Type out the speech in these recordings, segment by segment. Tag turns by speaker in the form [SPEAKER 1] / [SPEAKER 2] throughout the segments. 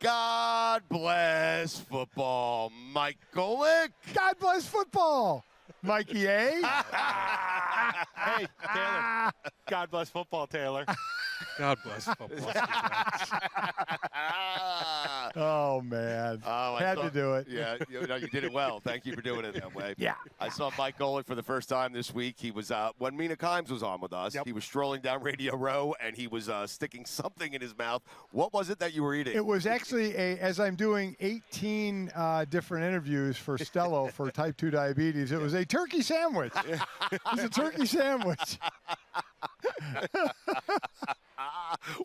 [SPEAKER 1] God bless football, Mike Golic.
[SPEAKER 2] God bless football, Mikey A.
[SPEAKER 3] Hey, Taylor. God bless football, Taylor.
[SPEAKER 4] God bless football.
[SPEAKER 2] Oh, man. Had to do it.
[SPEAKER 1] Yeah, you did it well. Thank you for doing it that way.
[SPEAKER 2] Yeah.
[SPEAKER 1] I saw Mike Golic for the first time this week. He was, when Mina Kimes was on with us, he was strolling down Radio Row, and he was sticking something in his mouth. What was it that you were eating?
[SPEAKER 2] It was actually, as I'm doing 18 different interviews for Stello for type 2 diabetes, it was a turkey sandwich. It was a turkey sandwich.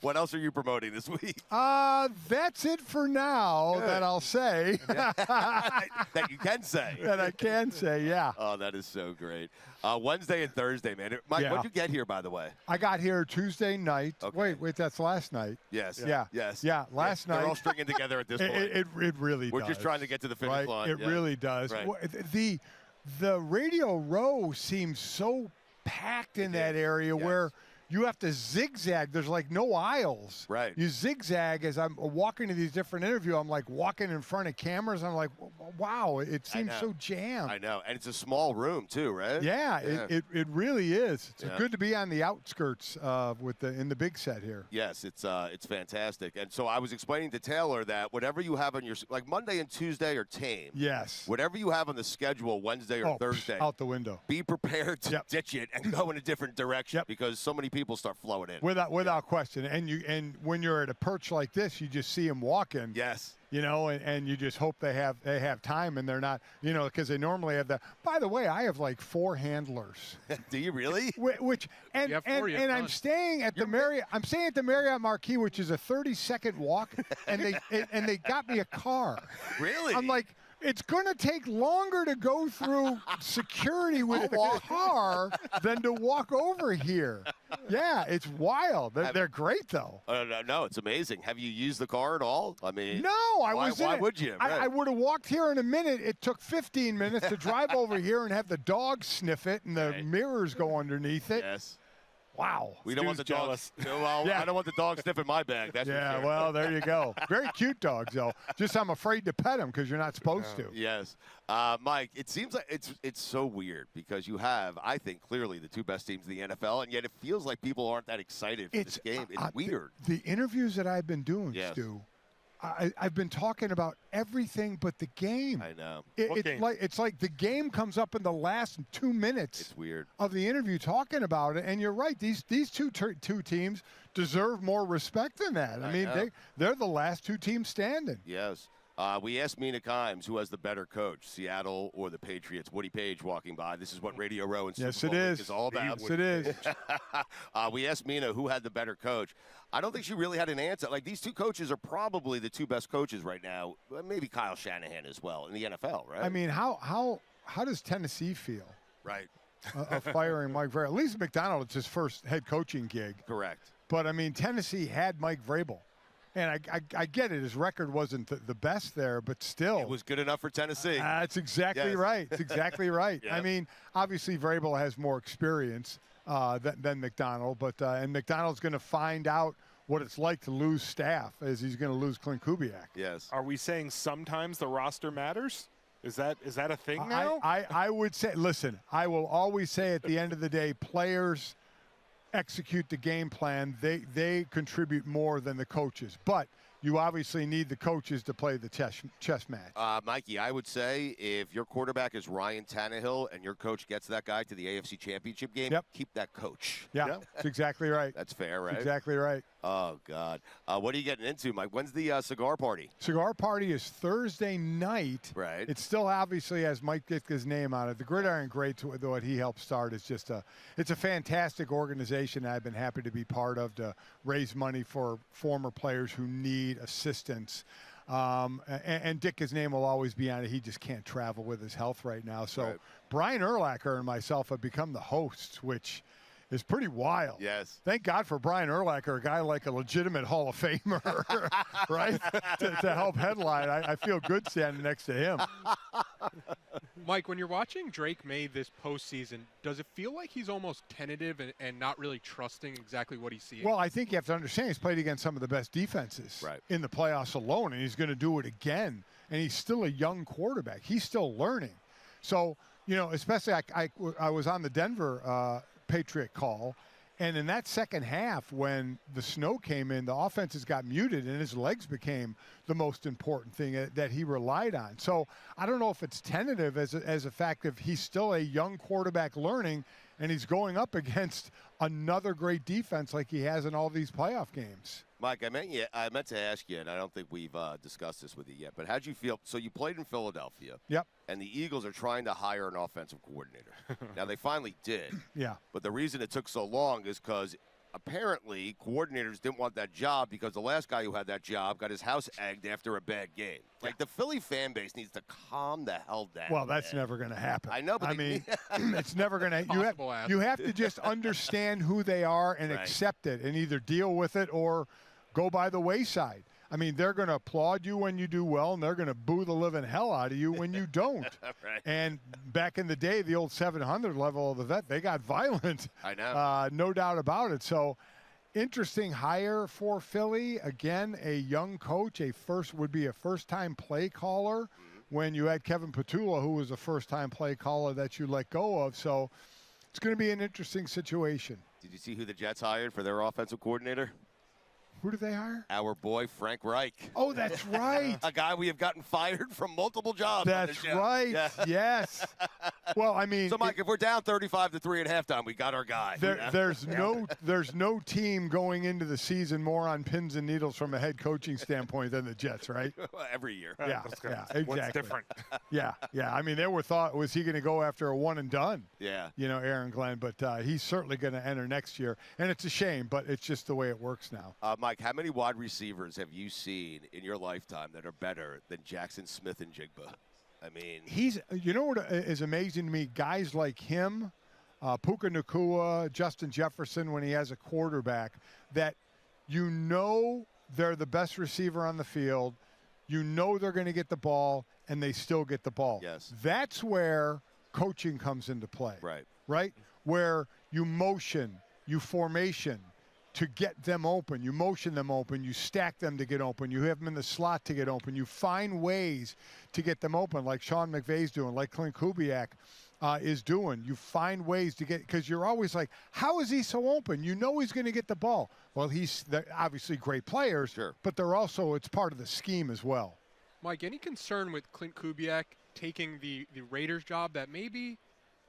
[SPEAKER 1] What else are you promoting this week?
[SPEAKER 2] That's it for now that I'll say.
[SPEAKER 1] That you can say.
[SPEAKER 2] That I can say, yeah.
[SPEAKER 1] Oh, that is so great. Wednesday and Thursday, man. Mike,
[SPEAKER 2] Yeah.
[SPEAKER 1] when did you get here, by the way?
[SPEAKER 2] I got here Tuesday night.
[SPEAKER 1] Okay.
[SPEAKER 2] Wait, that's last night.
[SPEAKER 1] Yes.
[SPEAKER 2] Yeah.
[SPEAKER 1] Yes.
[SPEAKER 2] Yeah, last night.
[SPEAKER 1] They're all stringing together at this point.
[SPEAKER 2] It really
[SPEAKER 1] We're
[SPEAKER 2] does.
[SPEAKER 1] just trying to get to the finish
[SPEAKER 2] Right?
[SPEAKER 1] line.
[SPEAKER 2] It really does.
[SPEAKER 1] Right.
[SPEAKER 2] Well, The Radio Row seems so packed in that area where you have to zigzag. There's like no aisles.
[SPEAKER 1] Right.
[SPEAKER 2] You zigzag as I'm walking to these different interviews. I'm like walking in front of cameras. I'm like, wow, it seems so jammed.
[SPEAKER 1] I know. And it's a small room, too, right?
[SPEAKER 2] Yeah, it really is. It's
[SPEAKER 1] Yeah.
[SPEAKER 2] good to be on the outskirts in the big set here.
[SPEAKER 1] Yes, it's fantastic. And so I was explaining to Taylor that whatever you have on your, like Monday and Tuesday are tame.
[SPEAKER 2] Yes.
[SPEAKER 1] Whatever you have on the schedule Wednesday or Thursday,
[SPEAKER 2] out the window.
[SPEAKER 1] be prepared to ditch it and go in a different direction because so many people start flowing in.
[SPEAKER 2] Without question. And when you're at a perch like this, you just see them walking.
[SPEAKER 1] Yes.
[SPEAKER 2] You know, and you just hope they have time and they're not, because they normally have that. By the way, I have like 4 handlers.
[SPEAKER 1] Do you really?
[SPEAKER 2] I'm staying at the Marriott. I'm staying at the Marriott Marquis, which is a 30-second walk, and they got me a car.
[SPEAKER 1] Really?
[SPEAKER 2] I'm like, it's going to take longer to go through security with the car than to walk over here. Yeah, it's wild. They're great, though.
[SPEAKER 1] No, it's amazing. Have you used the car at all? I mean,
[SPEAKER 2] no,
[SPEAKER 1] why would you?
[SPEAKER 2] I would have walked here in a minute. It took 15 minutes to drive over here and have the dog sniff it and the mirrors go underneath it.
[SPEAKER 1] Yes.
[SPEAKER 2] Wow.
[SPEAKER 1] We don't want the dogs. Well, I don't want the dog sniffing my bag. That's for sure.
[SPEAKER 2] Well, there you go. Very cute dogs, though. Just I'm afraid to pet them because you're not supposed to.
[SPEAKER 1] Yes. Mike, it seems like it's so weird because you have, I think, clearly the 2 best teams in the NFL, and yet it feels like people aren't that excited for this game. It's weird.
[SPEAKER 2] The interviews that I've been doing, Stu, I've been talking about everything but the game.
[SPEAKER 1] I know.
[SPEAKER 2] It's like the game comes up in the last 2 minutes.
[SPEAKER 1] It's weird.
[SPEAKER 2] Of the interview talking about it, and you're right. These two teams deserve more respect than that. I mean, they're the last 2 teams standing.
[SPEAKER 1] Yes. We asked Mina Kimes who has the better coach, Seattle or the Patriots. Woody Page walking by. This is what Radio Row and Super Bowl is all about.
[SPEAKER 2] Yes, it is.
[SPEAKER 1] We asked Mina who had the better coach. I don't think she really had an answer. Like, these 2 coaches are probably the 2 best coaches right now. Maybe Kyle Shanahan as well in the NFL, right?
[SPEAKER 2] I mean, how does Tennessee feel?
[SPEAKER 1] Right.
[SPEAKER 2] Of firing Mike Vrabel. At least McDonald, it's his first head coaching gig.
[SPEAKER 1] Correct.
[SPEAKER 2] But, I mean, Tennessee had Mike Vrabel. And I get it. His record wasn't the best there, but still.
[SPEAKER 1] It was good enough for Tennessee.
[SPEAKER 2] That's exactly right. It's exactly right.
[SPEAKER 1] Yeah.
[SPEAKER 2] I mean, obviously, Vrabel has more experience than McDonald, but and McDonald's going to find out what it's like to lose staff as he's going to lose Clint Kubiak.
[SPEAKER 1] Yes.
[SPEAKER 3] Are we saying sometimes the roster matters? Is that a thing now?
[SPEAKER 2] I would say, listen, I will always say at the end of the day, players execute the game plan. They contribute more than the coaches. But you obviously need the coaches to play the chess match.
[SPEAKER 1] Mikey, I would say if your quarterback is Ryan Tannehill and your coach gets that guy to the AFC Championship game, keep that coach.
[SPEAKER 2] Yeah, that's exactly right.
[SPEAKER 1] That's fair, right?
[SPEAKER 2] That's exactly right.
[SPEAKER 1] Oh, God. What are you getting into, Mike? When's the cigar party?
[SPEAKER 2] Cigar party is Thursday night.
[SPEAKER 1] Right.
[SPEAKER 2] It still obviously has Mike Ditka's name on it. The Gridiron Greats, what he helped start, is just it's a fantastic organization I've been happy to be part of to raise money for former players who need assistance. And Ditka's name will always be on it. He just can't travel with his health right now. So Brian Urlacher and myself have become the hosts, which is pretty wild.
[SPEAKER 1] Yes.
[SPEAKER 2] Thank God for Brian Urlacher, a guy like a legitimate Hall of Famer, right? to help headline. I feel good standing next to him.
[SPEAKER 4] Mike, when you're watching Drake May this postseason, does it feel like he's almost tentative and not really trusting exactly what he's seeing?
[SPEAKER 2] Well, I think you have to understand he's played against some of the best defenses in the playoffs alone, and he's going to do it again. And he's still a young quarterback. He's still learning. So, you know, especially I was on the Denver Patriot call, and in that second half when the snow came in, the offenses got muted and his legs became the most important thing that he relied on. So I don't know if it's tentative as a fact of he's still a young quarterback learning, and he's going up against another great defense like he has in all these playoff games.
[SPEAKER 1] Mike, I meant to ask you, and I don't think we've discussed this with you yet, but how'd you feel? So you played in Philadelphia.
[SPEAKER 2] Yep.
[SPEAKER 1] And the Eagles are trying to hire an offensive coordinator. Now, they finally did.
[SPEAKER 2] Yeah.
[SPEAKER 1] But the reason it took so long is because apparently coordinators didn't want that job because the last guy who had that job got his house egged after a bad game. Like, the Philly fan base needs to calm the hell down.
[SPEAKER 2] Well, that's never going to happen.
[SPEAKER 1] I know, but
[SPEAKER 2] I mean, it's never going to. You have to just understand who they are and accept it and either deal with it or go by the wayside. I mean, they're going to applaud you when you do well, and they're going to boo the living hell out of you when you don't.
[SPEAKER 1] Right.
[SPEAKER 2] And back in the day, the old 700 level of the vet, they got violent.
[SPEAKER 1] I know.
[SPEAKER 2] No doubt about it. So, interesting hire for Philly. Again, a young coach, would be a first-time play caller when you had Kevin Petula, who was a first-time play caller that you let go of. So, it's going to be an interesting situation.
[SPEAKER 1] Did you see who the Jets hired for their offensive coordinator?
[SPEAKER 2] Who did they hire?
[SPEAKER 1] Our boy, Frank Reich.
[SPEAKER 2] Oh, that's right.
[SPEAKER 1] A guy we have gotten fired from multiple jobs.
[SPEAKER 2] That's right. Yeah. Yes. Well, I mean.
[SPEAKER 1] So, Mike, if we're down 35-3 at halftime, we got our guy.
[SPEAKER 2] There's no team going into the season more on pins and needles from a head coaching standpoint than the Jets, right?
[SPEAKER 1] Every year.
[SPEAKER 2] Yeah, exactly.
[SPEAKER 3] What's different?
[SPEAKER 2] Yeah. I mean, there were thought, was he going to go after a one and done?
[SPEAKER 1] Yeah.
[SPEAKER 2] You know, Aaron Glenn, but he's certainly going to enter next year. And it's a shame, but it's just the way it works now.
[SPEAKER 1] Mike, how many wide receivers have you seen in your lifetime that are better than Jackson Smith and Jigba? I mean,
[SPEAKER 2] you know what is amazing to me? Guys like him, Puka Nacua, Justin Jefferson, when he has a quarterback, that you know they're the best receiver on the field, you know they're going to get the ball, and they still get the ball.
[SPEAKER 1] Yes.
[SPEAKER 2] That's where coaching comes into play. Right? Where you motion, you formation to get them open. You motion them open. You stack them to get open. You have them in the slot to get open. You find ways to get them open, like Sean McVay's doing, like Clint Kubiak is doing. You find ways to get, because you're always like, how is he so open? You know he's going to get the ball. Well, they're obviously great players, but they're also, it's part of the scheme as well.
[SPEAKER 4] Mike, any concern with Clint Kubiak taking the Raiders job that maybe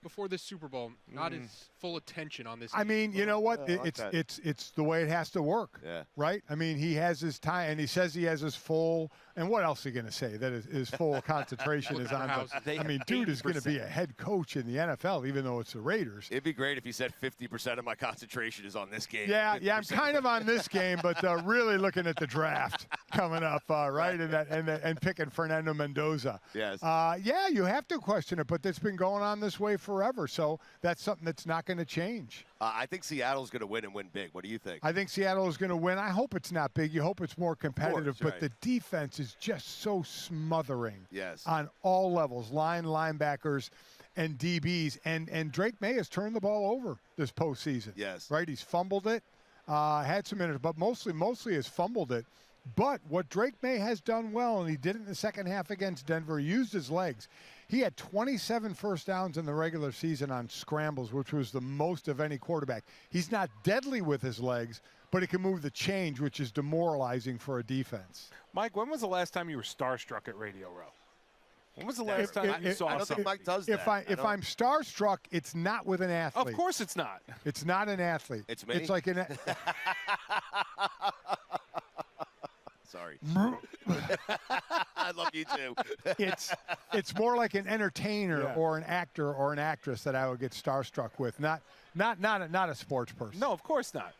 [SPEAKER 4] before this Super Bowl, not his full attention on this?
[SPEAKER 2] I mean, you know what? It's the way it has to work, right? I mean, he has his time, and he says he has his full. And what else is he going to say? That his full concentration is on. I mean, dude is going to be a head coach in the NFL, even though it's the Raiders.
[SPEAKER 1] It'd be great if he said 50% of my concentration is on this game.
[SPEAKER 2] Yeah, I'm kind of on this game, but really looking at the draft coming up, right? And picking Fernando Mendoza.
[SPEAKER 1] Yes.
[SPEAKER 2] Yeah, you have to question it, but it's been going on this way forever. So that's something that's not going to change.
[SPEAKER 1] I think Seattle's going to win and win big. What do you think?
[SPEAKER 2] I think Seattle is going to win. I hope it's not big. You hope it's more competitive. But the defense is just so smothering on all levels, linebackers, and DBs. And Drake May has turned the ball over this postseason.
[SPEAKER 1] Yes.
[SPEAKER 2] Right? He's fumbled it, had some minutes, but mostly has fumbled it. But what Drake May has done well, and he did it in the second half against Denver, he used his legs. He had 27 first downs in the regular season on scrambles, which was the most of any quarterback. He's not deadly with his legs, but he can move the change, which is demoralizing for a defense.
[SPEAKER 3] Mike, when was the last time you were starstruck at Radio Row? When was the last time you saw
[SPEAKER 1] I don't think Mike does
[SPEAKER 2] that. If I'm starstruck, it's not with an athlete.
[SPEAKER 3] Of course it's not.
[SPEAKER 2] It's not an athlete.
[SPEAKER 1] It's me?
[SPEAKER 2] It's like an...
[SPEAKER 1] Sorry. I love you too.
[SPEAKER 2] It's more like an entertainer or an actor or an actress that I would get starstruck with, not a sports person.
[SPEAKER 3] No, of course not.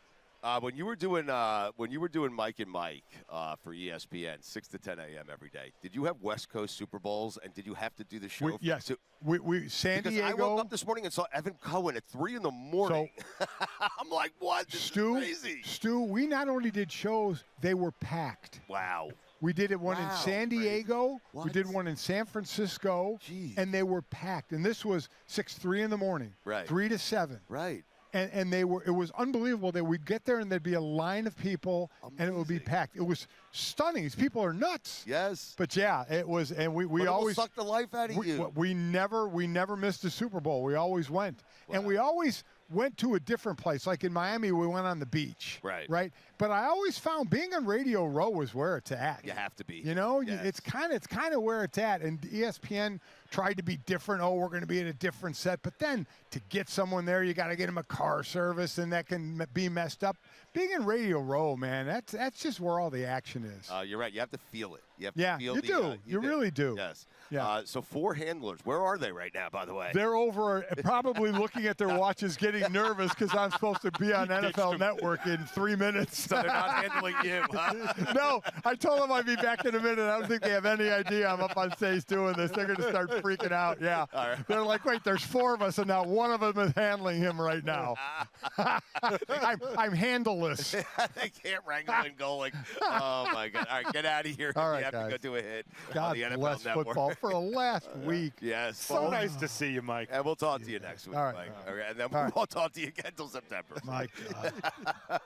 [SPEAKER 1] When you were doing Mike and Mike for ESPN 6 to 10 a.m. every day, did you have West Coast Super Bowls and did you have to do the show?
[SPEAKER 2] Yes. We San Diego.
[SPEAKER 1] I woke up this morning and saw Evan Cohen at 3 in the morning. So, I'm like, what? This is crazy.
[SPEAKER 2] Stu, we not only did shows, they were packed.
[SPEAKER 1] Wow.
[SPEAKER 2] We did it one in
[SPEAKER 1] Wow,
[SPEAKER 2] San
[SPEAKER 1] crazy.
[SPEAKER 2] Diego. We
[SPEAKER 1] What?
[SPEAKER 2] did one in San Francisco.
[SPEAKER 1] Jeez.
[SPEAKER 2] And they were packed. And this was 3 in the morning.
[SPEAKER 1] Right.
[SPEAKER 2] 3 to 7.
[SPEAKER 1] Right.
[SPEAKER 2] And it was unbelievable that we'd get there and there'd be a line of people and it would be
[SPEAKER 1] Amazing.
[SPEAKER 2] packed. It was stunning. These people are nuts.
[SPEAKER 1] Yes.
[SPEAKER 2] But yeah, it was, and we
[SPEAKER 1] But it will
[SPEAKER 2] always
[SPEAKER 1] suck the life out of you.
[SPEAKER 2] we never missed a Super Bowl. We always went, and we always went to a different place. Like in Miami, we went on the beach.
[SPEAKER 1] Right.
[SPEAKER 2] Right. But I always found being on Radio Row was where it's at.
[SPEAKER 1] You have to be.
[SPEAKER 2] You know,
[SPEAKER 1] Yes.
[SPEAKER 2] it's kind of where it's at. And ESPN tried to be different. Oh, we're going to be at a different set. But then to get someone there, you got to get them a car service, and that can be messed up. Being in Radio Row, man, that's just where all the action is.
[SPEAKER 1] You're right. You have to feel it. You have to
[SPEAKER 2] Yeah,
[SPEAKER 1] feel
[SPEAKER 2] you
[SPEAKER 1] the,
[SPEAKER 2] do. You really do.
[SPEAKER 1] Yes.
[SPEAKER 2] Yeah.
[SPEAKER 1] So 4 handlers. Where are they right now, by the way?
[SPEAKER 2] They're over probably looking at their watches, getting nervous because I'm supposed to be on NFL Network in 3 minutes.
[SPEAKER 1] So they're not handling you, huh?
[SPEAKER 2] No, I told them I'd be back in a minute. I don't think they have any idea I'm up on stage doing this. They're going to start freaking out. Yeah.
[SPEAKER 1] All right.
[SPEAKER 2] They're like, wait, there's 4 of us, and now one of them is handling him right now. I'm handleless.
[SPEAKER 1] They can't wrangle in Golic. Oh, my God. All right, get out of here.
[SPEAKER 2] All right,
[SPEAKER 1] you have
[SPEAKER 2] guys.
[SPEAKER 1] to go do a hit on
[SPEAKER 2] God
[SPEAKER 1] the NFL
[SPEAKER 2] bless
[SPEAKER 1] Network.
[SPEAKER 2] football for the last week.
[SPEAKER 1] Yes.
[SPEAKER 3] So nice to see you, Mike.
[SPEAKER 1] And we'll talk to you next week,
[SPEAKER 2] All right.
[SPEAKER 1] Mike. Okay, and then
[SPEAKER 2] All right.
[SPEAKER 1] we'll talk to you again until September.
[SPEAKER 2] My God.